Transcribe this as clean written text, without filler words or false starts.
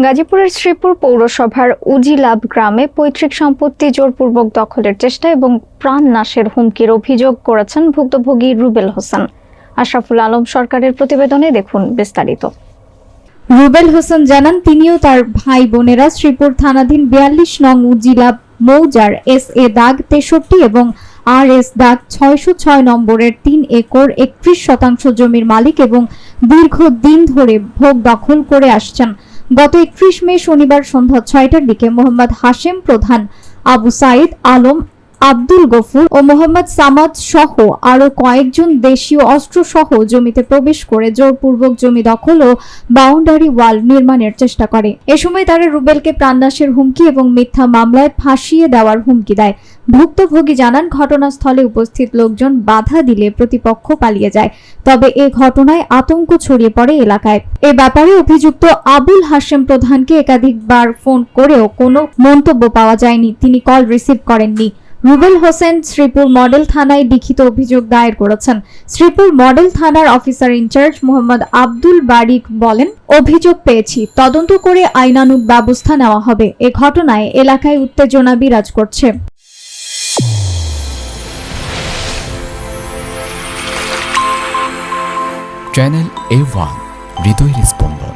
গাজীপুরের শ্রীপুর পৌরসভার উজিলাভ গ্রামে পৈতৃক সম্পত্তি জোরপূর্বক দখলের চেষ্টা এবং প্রাণনাশের হুমকির অভিযোগ করেছেন ভুক্তভোগী রুবেল হোসেন। আশরাফুল আলম সরকারের প্রতিবেদনে দেখুন বিস্তারিত। রুবেল হোসেন জানান, তিনিও তার ভাই বোনেরা শ্রীপুর থানাধীন 42 নং উজিলাভ মৌজার SA দাগ 63 এবং RS দাগ 606 নম্বরের 3 একর 31% জমির মালিক এবং দীর্ঘদিন ধরে ভোগ দখল করে আসছেন। গত 31 মে শনিবার সন্ধ্যা 6টার দিকে মোহাম্মদ হাশেম প্রধান, আবু সাইদ আলম, আব্দুল গফুর ও মোহাম্মদ সামাদ সহ আরো কয়েকজন দেশীয় অস্ত্র সহ জমিতে প্রবেশ করে জোরপূর্বক জমি দখল ও বাউন্ডারি ওয়াল নির্মাণের চেষ্টা করে। এ সময় তারা রুবেলকে প্রাণনাশের হুমকি এবং মিথ্যা মামলায় ফাঁসিয়ে দেওয়ার হুমকি দেয়। ভুক্তভোগী জানান, ঘটনাস্থলে উপস্থিত লোকজন বাধা দিলে প্রতিপক্ষ পালিয়ে যায়। তবে এ ঘটনায় আতঙ্ক ছড়িয়ে পড়ে এলাকায়। এ ব্যাপারে অভিযুক্ত আবুল হাশেম প্রধানকে একাধিকবার ফোন করেও কোনো মন্তব্য পাওয়া যায়নি, তিনি কল রিসিভ করেননি। রুবেল হোসেন শ্রীপুর মডেল থানায় লিখিত অভিযোগ দায়ের করেছেন। শ্রীপুর মডেল থানার অফিসার ইনচার্জ মোহাম্মদ আব্দুল বারিক বলেন, অভিযোগ পেয়েছি, তদন্ত করে আইনানুগ ব্যবস্থা নেওয়া হবে। এ ঘটনায় এলাকায় উত্তেজনা বিরাজ করছে। চ্যানেল A1 হৃদয়ের স্পন্দন।